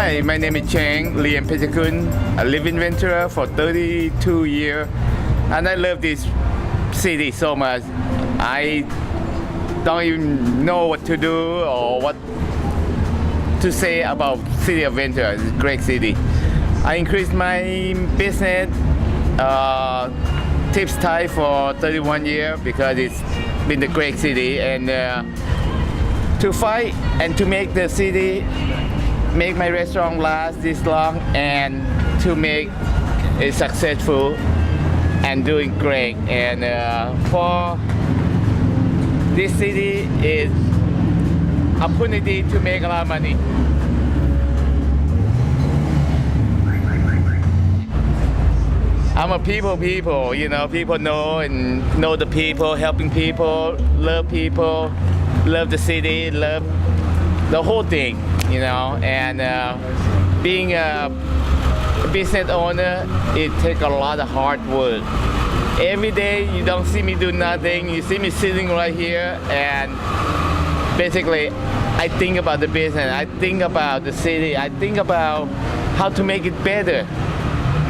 Hi, my name is Chang Liam. I live in Ventura for 32 years, and I love this city so much. I don't even know what to do or what to say about city of Ventura. It's a great city. I increased my business, Tipps Thai, for 31 years because it's been a great city, and to fight and to make the city, make my restaurant last this long, and to make it successful and doing great. And for this city is opportunity to make a lot of money. I'm a people, you know, people know the people, helping people, love the city, love the whole thing, you know. And being a business owner, it takes a lot of hard work. Every day you don't see me do nothing, you see me sitting right here, and basically I think about the business, I think about the city, I think about how to make it better.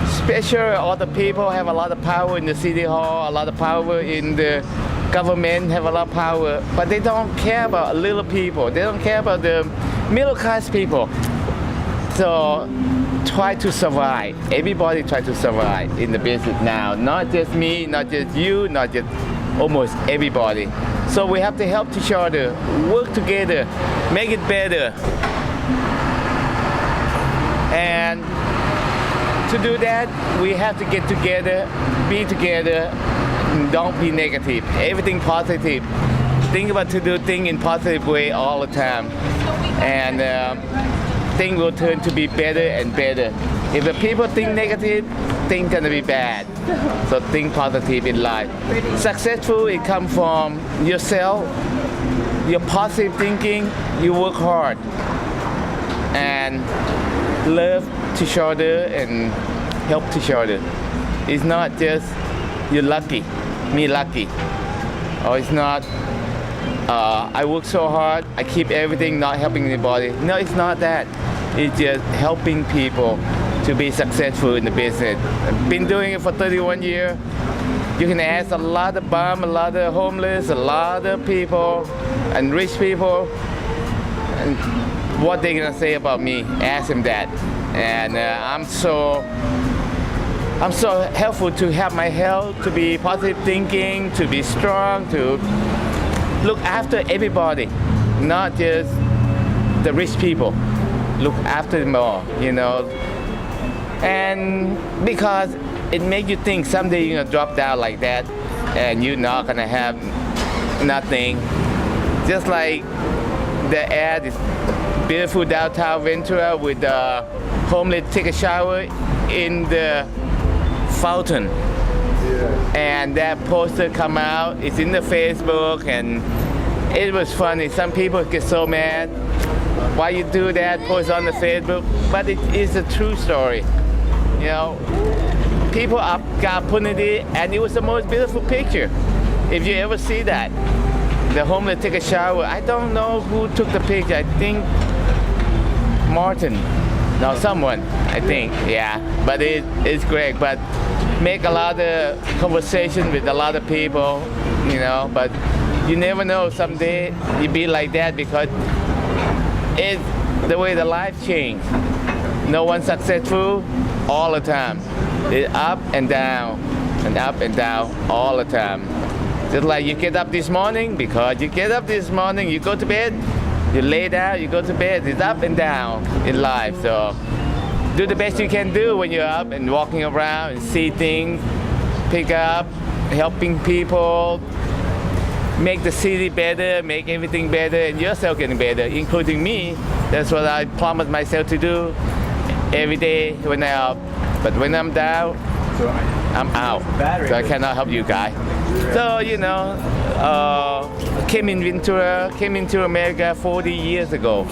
Especially all the people have a lot of power in the city hall, a lot of power in the government, have a lot of power, but they don't care about little people. They don't care about the middle class people. So try to survive. Everybody try to survive in the business now. Not just me, not just you, not just almost everybody. So we have to help each other, work together, make it better. And to do that, we have to get together, be together, don't be negative. Everything positive. Think about to do things in positive way all the time, and things will turn to be better and better. If the people think negative, things gonna be bad. So think positive in life. Successful, it comes from yourself, your positive thinking. You work hard and love each other and help each other. It's not just you're lucky, me lucky, or it's not I work so hard, I keep everything, not helping anybody. No, it's not that. It's just helping people to be successful in the business. I've been doing it for 31 years. You can ask a lot of bum, a lot of homeless, a lot of people, and rich people, and what they're gonna say about me. Ask them that. And I'm so helpful to have my health, to be positive thinking, to be strong, to look after everybody, not just the rich people. Look after them all, you know. And because it makes you think someday you're gonna drop down like that, and you're not gonna have nothing. Just like the ad is beautiful downtown Ventura with the homeless take a shower in the fountain. Yeah. And that poster come out, it's in the Facebook, and it was funny. Some people get so mad, why you do that, post on the Facebook, but it is a true story. You know, people got opportunity, and it was the most beautiful picture. If you ever see that, the homeless take a shower, I don't know who took the picture, I think Martin, no, someone, I think, yeah, but it's great. But make a lot of conversation with a lot of people, you know, but you never know, someday you be like that, because it's the way the life changed. No one successful all the time. It's up and down and up and down all the time. Just like you get up this morning, because you get up this morning, you go to bed, you lay down, you go to bed. It's up and down in life. So do the best you can do when you're up and walking around and see things, pick up, helping people, make the city better, make everything better, and yourself getting better, including me. That's what I promise myself to do every day when I'm up. But when I'm down, I'm out. So I cannot help you guys. So, you know, came into America 40 years ago.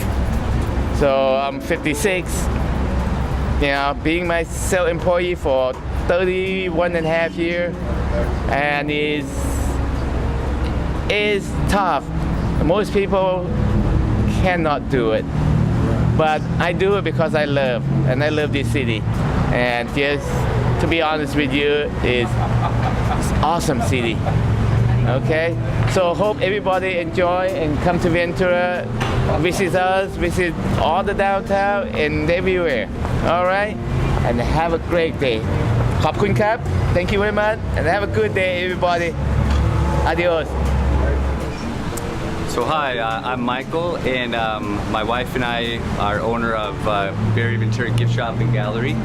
So I'm 56. You know, being my self-employee for 31 and a half years, and is tough. Most people cannot do it. but I do it because I love, and I love this city. And just to be honest with you, it's awesome city. Okay, so hope everybody enjoy and come to Ventura, visit us, visit all the downtown and everywhere. All right, and have a great day. ขอบคุณครับ Thank you very much, and have a good day, everybody. Adios. So hi, I'm Michael, and my wife and I are owner of Very Ventura Gift Shop and Gallery.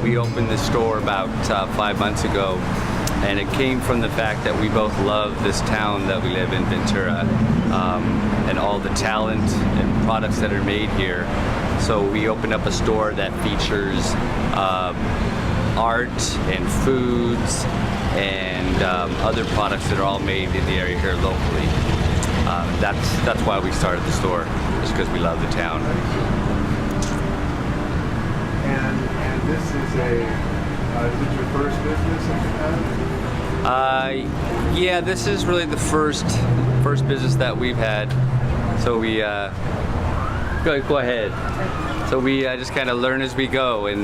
We opened the store about 5 months ago, and it came from the fact that we both love this town that we live in, Ventura, and all the talent and products that are made here. So we opened up a store that features art and foods and other products that are all made in the area here locally. That's why we started the store, just because we love the town. And this is is it your first business that you have? Yeah, this is really the first business that we've had. So we go ahead. So we just kind of learn as we go, and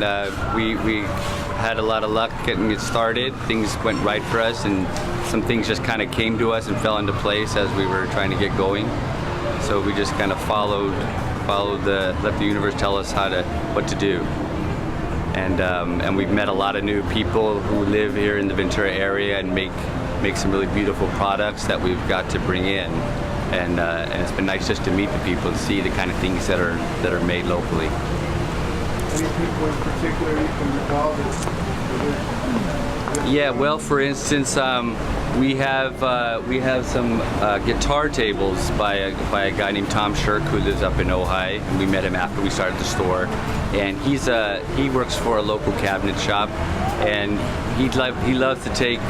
we had a lot of luck getting it started. Things went right for us, and some things just kind of came to us and fell into place as we were trying to get going. So we just kind of let the universe tell us what to do. And we've met a lot of new people who live here in the Ventura area and make some really beautiful products that we've got to bring in. And it's been nice just to meet the people and see the kind of things that are made locally. Any people in particular you can recall that? Yeah, well, for instance, we have some guitar tables by a guy named Tom Shirk who lives up in Ojai, and we met him after we started the store. And he works for a local cabinet shop, and he loves to take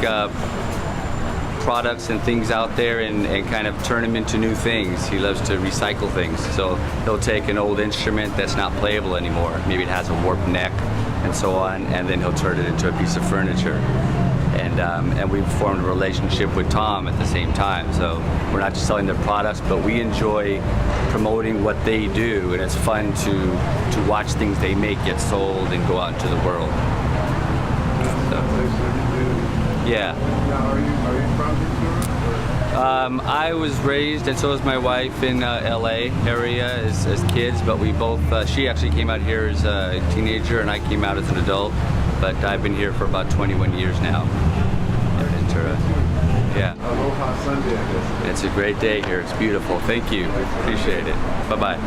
products and things out there and kind of turn them into new things. He loves to recycle things. So he'll take an old instrument that's not playable anymore. Maybe it has a warped neck and so on, and then he'll turn it into a piece of furniture. And we've formed a relationship with Tom at the same time. So we're not just selling their products, but we enjoy promoting what they do, and it's fun to watch things they make get sold and go out into the world. So, yeah. Now, are you from Ventura? I was raised, and so was my wife, in LA area as kids, but we both, she actually came out here as a teenager and I came out as an adult, but I've been here for about 21 years now in Ventura. Yeah. Aloha Sunday, I guess. It's a great day here. It's beautiful. Thank you. Appreciate it. Bye-bye.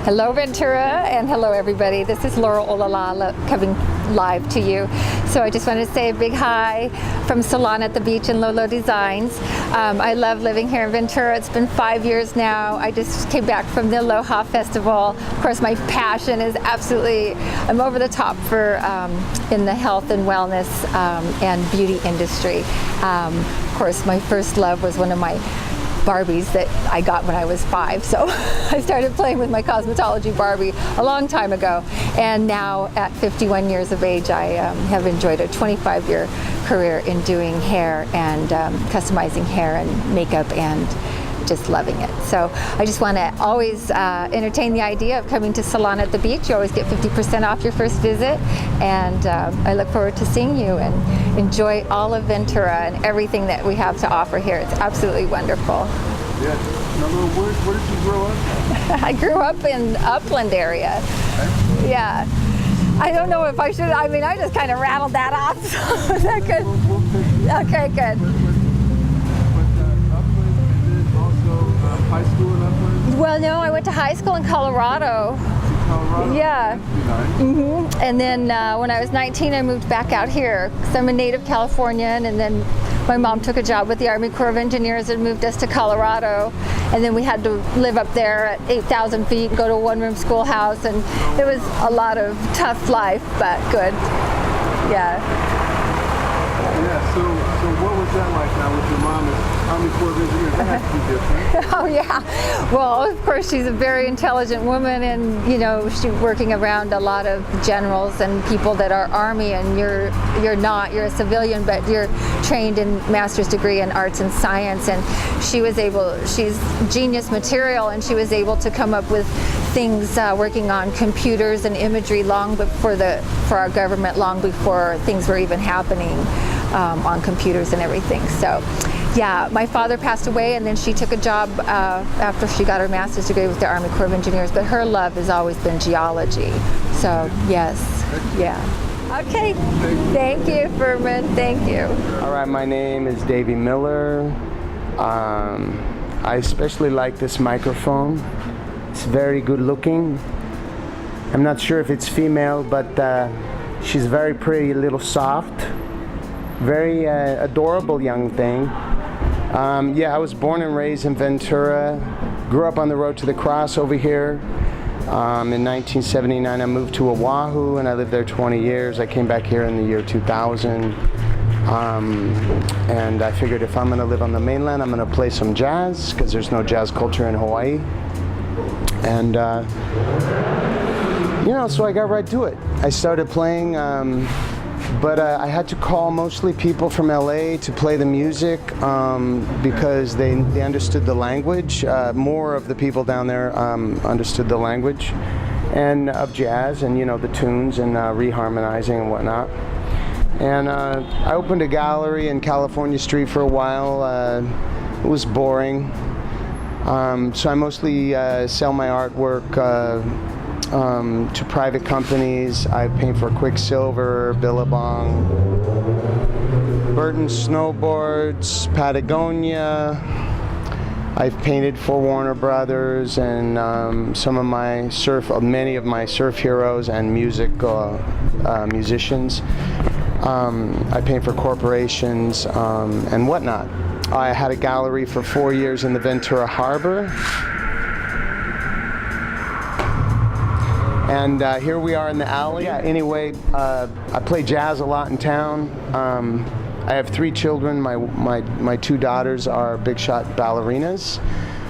Hello Ventura, and hello everybody. This is Laurel Olala coming live to you. So I just wanted to say a big hi from Salon at the Beach and Lolo Designs. I love living here in Ventura. It's been 5 years now. I just came back from the Aloha Festival. Of course, my passion is absolutely, I'm over the top for in the health and wellness and beauty industry. Of course, my first love was one of my Barbies that I got when I was 5. So I started playing with my cosmetology Barbie a long time ago. And now at 51 years of age, I have enjoyed a 25-year career in doing hair and customizing hair and makeup and just loving it. So I just want to always entertain the idea of coming to Salon at the Beach. You always get 50% off your first visit, and I look forward to seeing you and enjoy all of Ventura and everything that we have to offer here. It's absolutely wonderful. Yeah. Now, where did you grow up? I grew up in Upland area. Excellent. Yeah. I don't know if I should, I mean, I just kind of rattled that off. So is that good? Okay, good. High school in Upland? Well, no, I went to high school in Colorado. Colorado? Yeah. Nice. And then when I was 19, I moved back out here because I'm a native Californian, and then my mom took a job with the Army Corps of Engineers and moved us to Colorado. And then we had to live up there at 8,000 feet and go to a one-room schoolhouse, and it was a lot of tough life, but good. Yeah. Yeah, so what was that like now with your mom at Army Corps of Engineers? That has to be different. Oh yeah, well of course she's a very intelligent woman, and you know she's working around a lot of generals and people that are Army, and you're not, you're a civilian, but you're trained in master's degree in arts and science, and she's genius material, and she was able to come up with things working on computers and imagery long before for our government, long before things were even happening on computers and everything. So yeah, my father passed away, and then she took a job after she got her master's degree with the Army Corps of Engineers, but her love has always been geology. So yes, yeah. Okay, thank you, Firman, thank you. All right, my name is Davey Miller. I especially like this microphone. It's very good looking. I'm not sure if it's female, but she's very pretty, a little soft. Very adorable young thing. Yeah, I was born and raised in Ventura. Grew up on the road to the cross over here. In 1979, I moved to Oahu, and I lived there 20 years. I came back here in the year 2000. And I figured if I'm going to live on the mainland, I'm going to play some jazz, because there's no jazz culture in Hawaii. And, so I got right to it. I started playing, but I had to call mostly people from LA to play the music because they understood the language. More of the people down there understood the language and of jazz and, the tunes and reharmonizing and whatnot. And I opened a gallery in California Street for a while. It was boring. So I mostly sell my artwork to private companies. I paint for Quicksilver, Billabong, Burton Snowboards, Patagonia. I've painted for Warner Brothers and many of my surf heroes and musicians. I paint for corporations and whatnot. I had a gallery for 4 years in the Ventura Harbor. And here we are in the alley. Yeah, anyway, I play jazz a lot in town. I have 3 children. My 2 daughters are big shot ballerinas.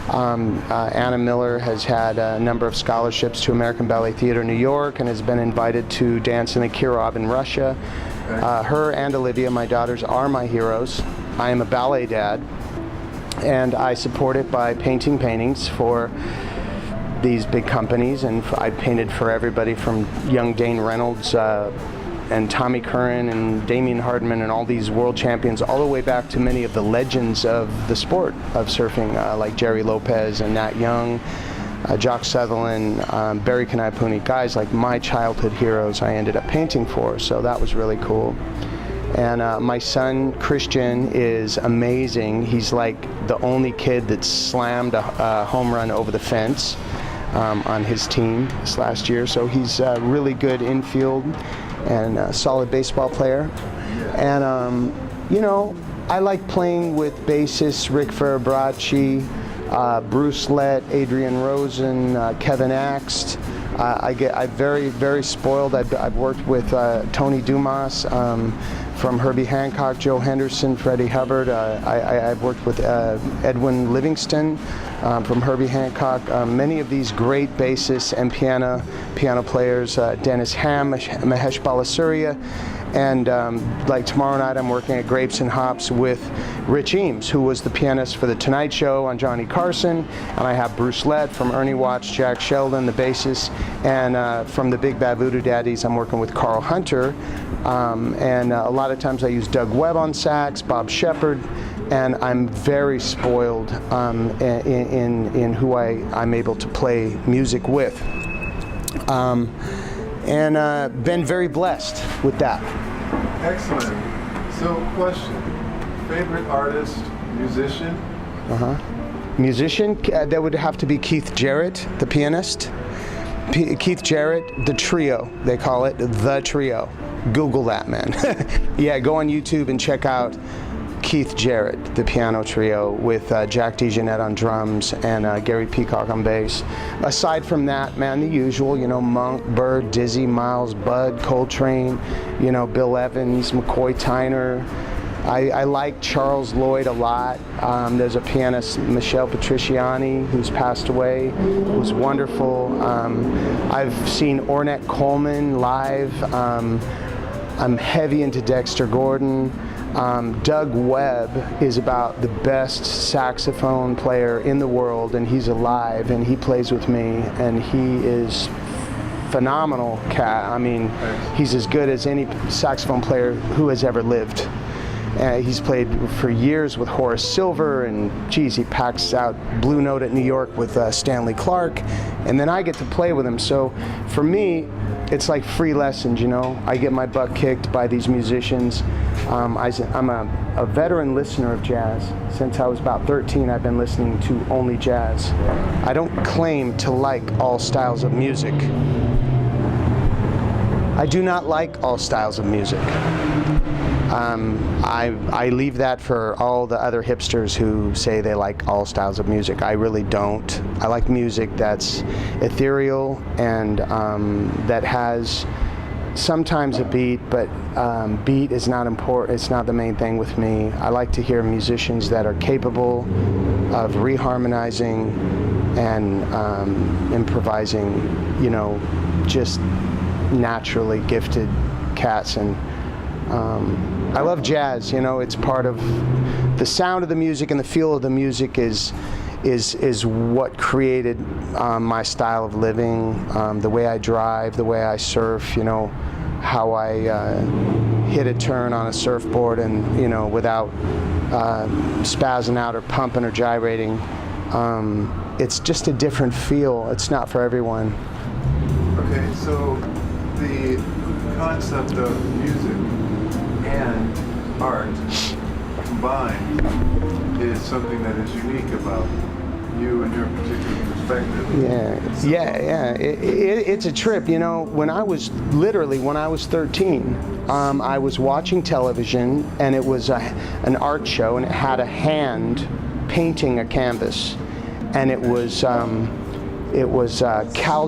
Anna Miller has had a number of scholarships to American Ballet Theatre New York and has been invited to dance in the Kirov in Russia. Her and Olivia, my daughters, are my heroes. I am a ballet dad, and I support it by painting paintings for these big companies, and I painted for everybody from young Dane Reynolds and Tommy Curran and Damian Hardman and all these world champions, all the way back to many of the legends of the sport of surfing, like Jerry Lopez and Nat Young, Jock Sutherland, Barry Kanaipuni, guys like my childhood heroes I ended up painting for, so that was really cool. And my son, Christian, is amazing. He's like the only kid that slammed a home run over the fence on his team this last year. So he's a really good infield and a solid baseball player. And, I like playing with bassists Rick Farabracci, Bruce Lett, Adrian Rosen, Kevin Axt. I'm very, very spoiled. I've worked with Tony Dumas, from Herbie Hancock, Joe Henderson, Freddie Hubbard. I've worked with Edwin Livingston from Herbie Hancock. Many of these great bassists and piano players, Dennis Ham, Mahesh Balasuria, and like tomorrow night I'm working at Grapes and Hops with Rich Eames, who was the pianist for The Tonight Show on Johnny Carson, and I have Bruce Lett from Ernie Watts, Jack Sheldon, the bassist, and from the Big Bad Voodoo Daddies I'm working with Carl Hunter, and a lot of times I use Doug Webb on sax, Bob Shepard, and I'm very spoiled in who I'm able to play music with. And been very blessed with that. Excellent. So, question. Favorite artist, musician? Musician, that would have to be Keith Jarrett, the pianist. Keith Jarrett, the trio, they call it, the trio. Google that, man. Yeah, go on YouTube and check out Keith Jarrett, the piano trio, with Jack DeJohnette on drums and Gary Peacock on bass. Aside from that, man, the usual, Monk, Bird, Dizzy, Miles, Bud, Coltrane, Bill Evans, McCoy Tyner. I like Charles Lloyd a lot. There's a pianist, Michelle Patriciani, who's passed away, who's wonderful. I've seen Ornette Coleman live. I'm heavy into Dexter Gordon. Doug Webb is about the best saxophone player in the world, and he's alive, and he plays with me, and he is phenomenal cat. I mean, he's as good as any saxophone player who has ever lived. He's played for years with Horace Silver, and geez, he packs out Blue Note at New York with Stanley Clarke, and then I get to play with him. So for me, it's like free lessons, you know. I get my butt kicked by these musicians. I'm a veteran listener of jazz. Since I was about 13, I've been listening to only jazz. I don't claim to like all styles of music. I do not like all styles of music. I leave that for all the other hipsters who say they like all styles of music. I really don't. I like music that's ethereal and that has sometimes a beat, but beat is not important. It's not the main thing with me. I like to hear musicians that are capable of reharmonizing and improvising, you know, just naturally gifted cats. And I love jazz, you know. It's part of the sound of the music, and the feel of the music is what created my style of living, the way I drive, the way I surf, you know, how I hit a turn on a surfboard and, you know, without spazzing out or pumping or gyrating. It's just a different feel. It's not for everyone. Okay, so the concept of music and art combined is something that is unique about you and your particular perspective. Yeah. It's a trip, you know. When I was 13, I was watching television, and it was an art show, and it had a hand painting a canvas, and it was Cal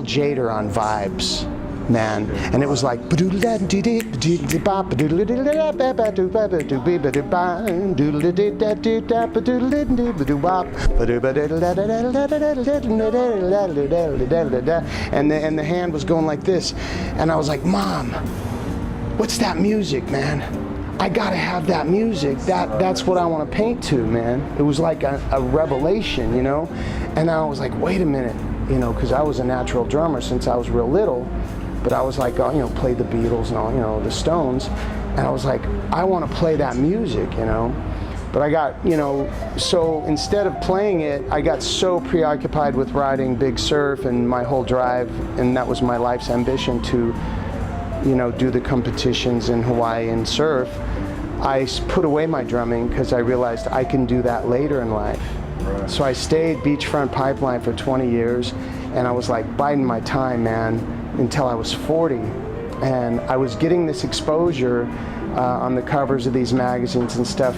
Jader on Vibes, man, and it was like and the hand was going like this, and I was like, Mom, what's that music, man? I gotta have that music. That's what I want to paint to, man. It was like a revelation, you know. And I was like, wait a minute, you know, because I was a natural drummer since I was real little. But I was like, you know, played the Beatles and all, you know, the Stones. And I was like, I want to play that music, you know. But I got, you know, so instead of playing it, I got so preoccupied with riding big surf and my whole drive, and that was my life's ambition to, you know, do the competitions in Hawaii and surf. I put away my drumming because I realized I can do that later in life. Right. So I stayed beachfront pipeline for 20 years, and I was like biding my time, man, until I was 40. And I was getting this exposure on the covers of these magazines and stuff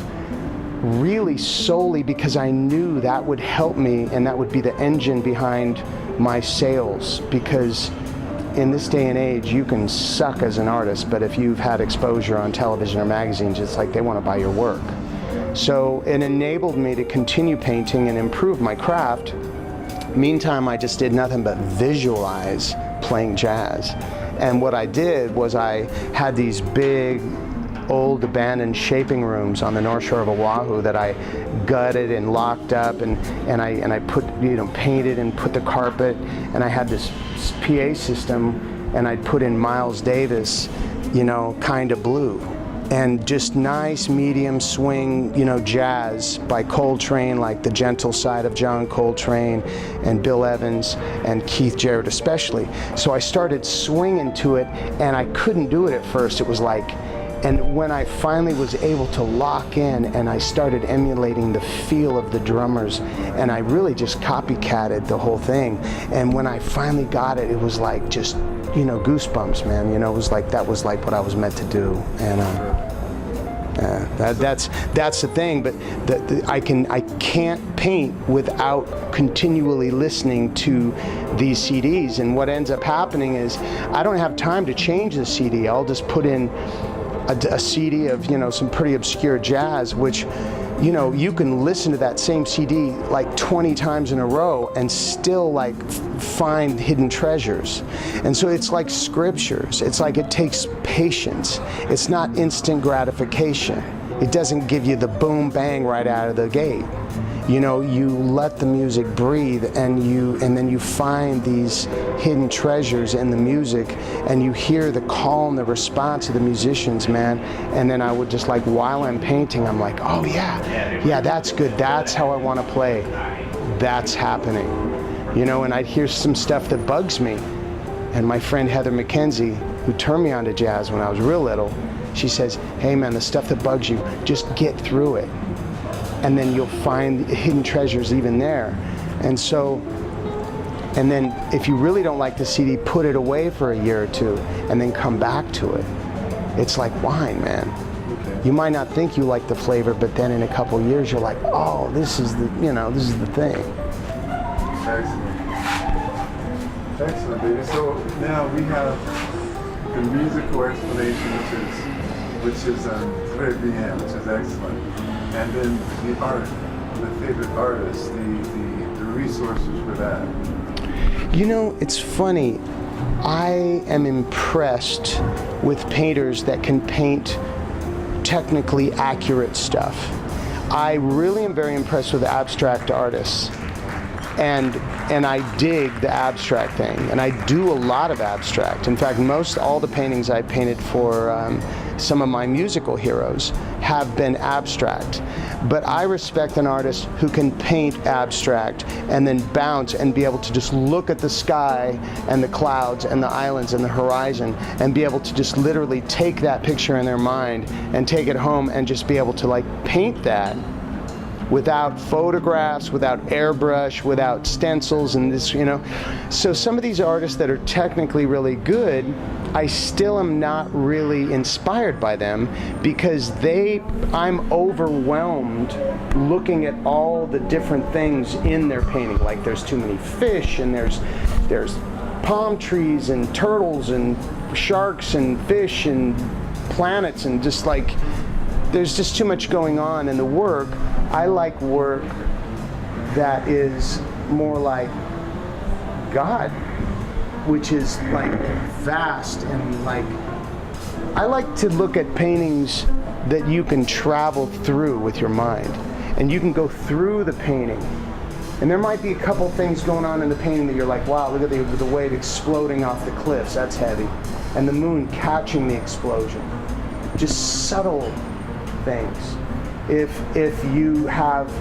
really solely because I knew that would help me, and that would be the engine behind my sales. Because in this day and age, you can suck as an artist, but if you've had exposure on television or magazines, it's like they want to buy your work. So it enabled me to continue painting and improve my craft. Meantime, I just did nothing but visualize playing jazz. And what I did was I had these big, old abandoned shaping rooms on the North Shore of Oahu that I gutted and locked up, and I put, you know, painted and put the carpet, and I had this PA system, and I'd put in Miles Davis, you know, kind of blue, and just nice medium swing, you know, jazz by Coltrane, like The Gentle Side of John Coltrane and Bill Evans and Keith Jarrett especially. So I started swinging to it, and I couldn't do it at first. It was like, and when I finally was able to lock in, and I started emulating the feel of the drummers, and I really just copycatted the whole thing. And when I finally got it, it was like just, you know, goosebumps, man. You know, it was like, that was like what I was meant to do. And that's the thing. But I can't paint without continually listening to these CDs. And what ends up happening is I don't have time to change the CD. I'll just put in a CD of, you know, some pretty obscure jazz, which, you know, you can listen to that same CD like 20 times in a row and still like find hidden treasures. And so it's like scriptures. It's like it takes patience. It's not instant gratification. It doesn't give you the boom bang right out of the gate. You know, you let the music breathe, and then you find these hidden treasures in the music, and you hear the call and the response of the musicians, man. And then I would just like, while I'm painting, I'm like, oh yeah, that's good. That's how I want to play. That's happening. You know, and I'd hear some stuff that bugs me. And my friend Heather McKenzie, who turned me on to jazz when I was real little, she says, hey man, the stuff that bugs you, just get through it. And then you'll find hidden treasures even there. And so, and then if you really don't like the CD, put it away for a year or two and then come back to it. It's like wine, man. You might not think you like the flavor, but then in a couple of years you're like, oh, this is the, you know, this is the thing. Excellent. Excellent, baby. So now we have the musical explanation, which is very bien, which is excellent. And then the art, the favorite artist, the resources for that. You know, it's funny. I am impressed with painters that can paint technically accurate stuff. I really am very impressed with abstract artists. And I dig the abstract thing, and I do a lot of abstract. In fact, all the paintings I painted for some of my musical heroes have been abstract. But I respect an artist who can paint abstract and then bounce and be able to just look at the sky and the clouds and the islands and the horizon and be able to just literally take that picture in their mind and take it home and just be able to like paint that without photographs, without airbrush, without stencils and this, you know. So some of these artists that are technically really good, I still am not really inspired by them because I'm overwhelmed looking at all the different things in their painting. Like there's too many fish, and there's palm trees and turtles and sharks and fish and planets, and just like there's just too much going on in the work. I like work that is more like God, which is like vast, and like I like to look at paintings that you can travel through with your mind, and you can go through the painting, and there might be a couple things going on in the painting that you're like, wow, look at the wave exploding off the cliffs, that's heavy, and the moon catching the explosion. Just subtle things. If you have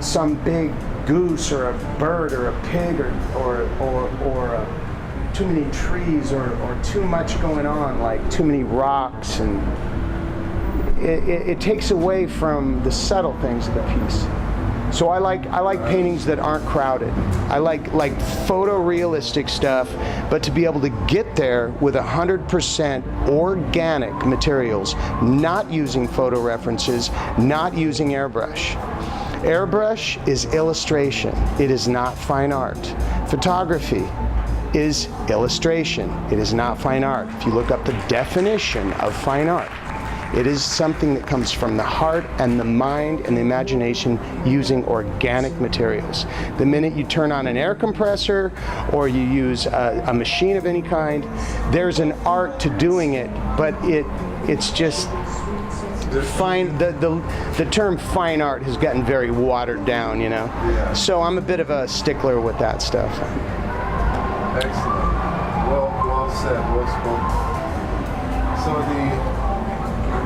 some big goose or a bird or a pig or too many trees or too much going on, like too many rocks, and it takes away from the subtle things of the piece. So I like paintings that aren't crowded. I like photorealistic stuff, but to be able to get there with 100% organic materials, not using photo references, not using airbrush. Airbrush is illustration. It is not fine art. Photography is illustration. It is not fine art. If you look up the definition of fine art, it is something that comes from the heart and the mind and the imagination using organic materials. The minute you turn on an air compressor or you use a machine of any kind, there's an art to doing it, but it's just fine. The term fine art has gotten very watered down, you know. Yeah. So I'm a bit of a stickler with that stuff. Excellent. Well said. Well spoken. So the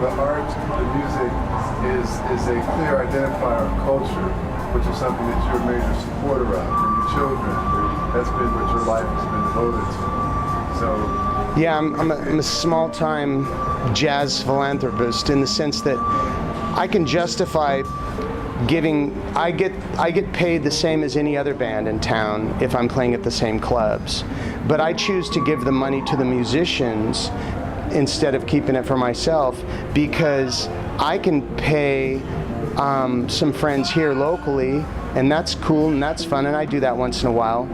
art, the music is a clear identifier of culture, which is something that you're a major supporter of, and your children. That's been what your life has been devoted to. So yeah, I'm a small-time jazz philanthropist in the sense that I can justify giving. I get paid the same as any other band in town if I'm playing at the same clubs, but I choose to give the money to the musicians instead of keeping it for myself, because I can pay some friends here locally, and that's cool and that's fun, and I do that once in a while.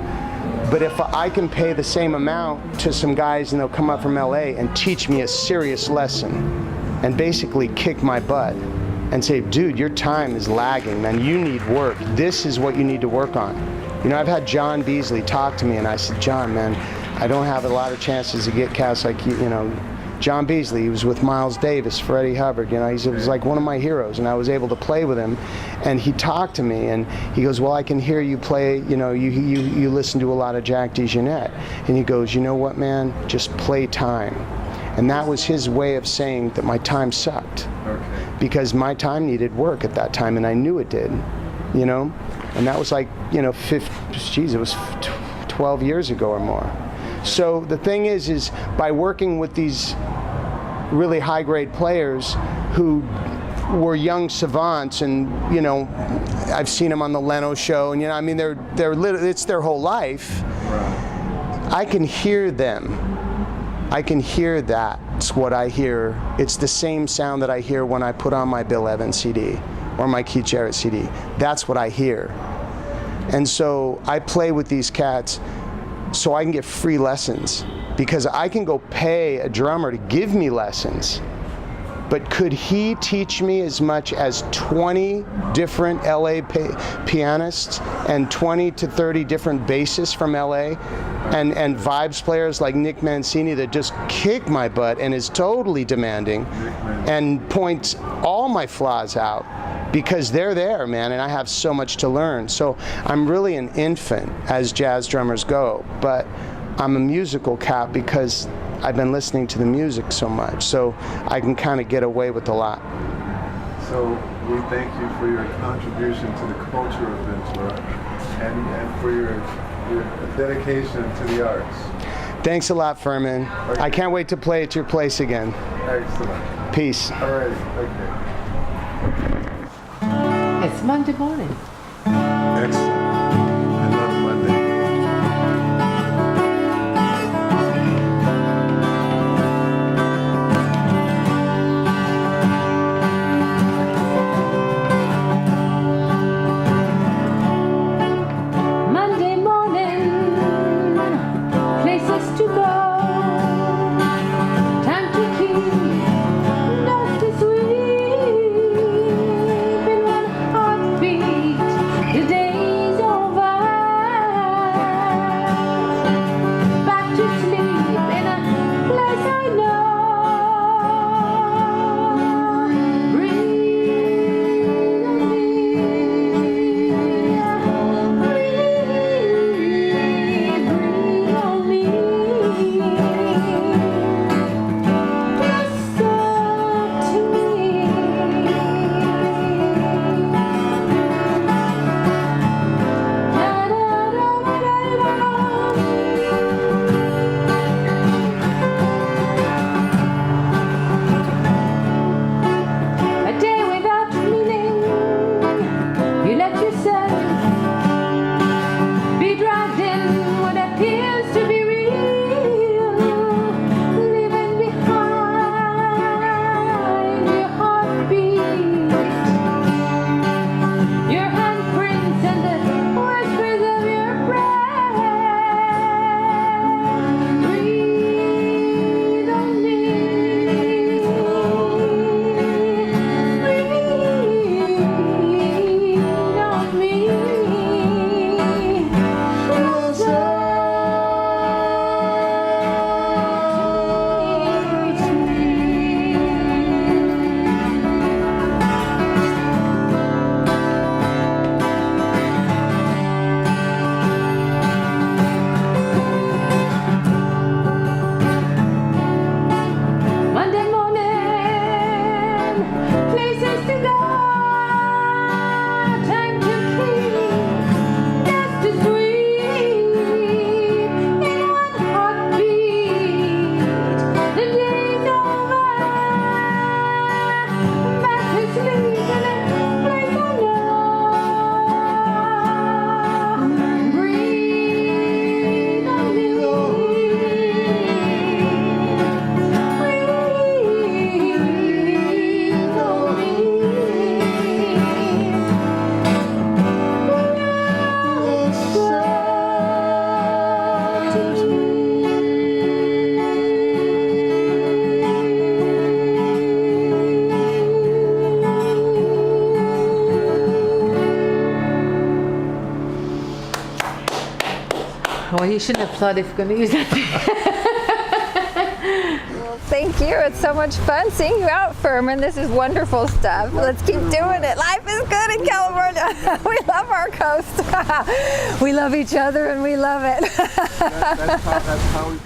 But if I can pay the same amount to some guys and they'll come up from LA and teach me a serious lesson and basically kick my butt, and say, dude, your time is lagging, man. You need work. This is what you need to work on. You know, I've had John Beasley talk to me, and I said, John, man, I don't have a lot of chances to get cats like you know. John Beasley, he was with Miles Davis, Freddie Hubbard, you know, he was like one of my heroes, and I was able to play with him, and he talked to me, and he goes, well, I can hear you play, you know, you listen to a lot of Jack DeJohnette, and he goes, you know what, man, just play time. And that was his way of saying that my time sucked, because my time needed work at that time, and I knew it did, you know, and that was like, you know, it was 12 years ago or more. So the thing is by working with these really high-grade players who were young savants, and you know, I've seen them on the Leno show, and you know, I mean, it's their whole life. I can hear them. I can hear that. It's what I hear. It's the same sound that I hear when I put on my Bill Evans CD or my Keith Jarrett CD. That's what I hear. And so I play with these cats so I can get free lessons, because I can go pay a drummer to give me lessons, but could he teach me as much as 20 different LA pianists and 20 to 30 different bassists from LA and vibes players like Nick Mancini that just kick my butt and is totally demanding and points all my flaws out? Because they're there, man, and I have so much to learn. So I'm really an infant as jazz drummers go, but I'm a musical cat because I've been listening to the music so much, so I can kind of get away with a lot. So we thank you for your contribution to the culture of Ventura and for your dedication to the arts. Thanks a lot, Firman. I can't wait to play at your place again. Excellent. Peace. All right, okay. It's Monday morning. Excellent. I love Monday. Monday morning, places to go. Time to keep dusty sweep in one heartbeat. he shouldn't have thought if we're going to use that. Thank you. It's so much fun seeing you out, Firman. This is wonderful stuff. Let's keep doing it. Life is good in California. We love our coast. We love each other and we love it. That's how we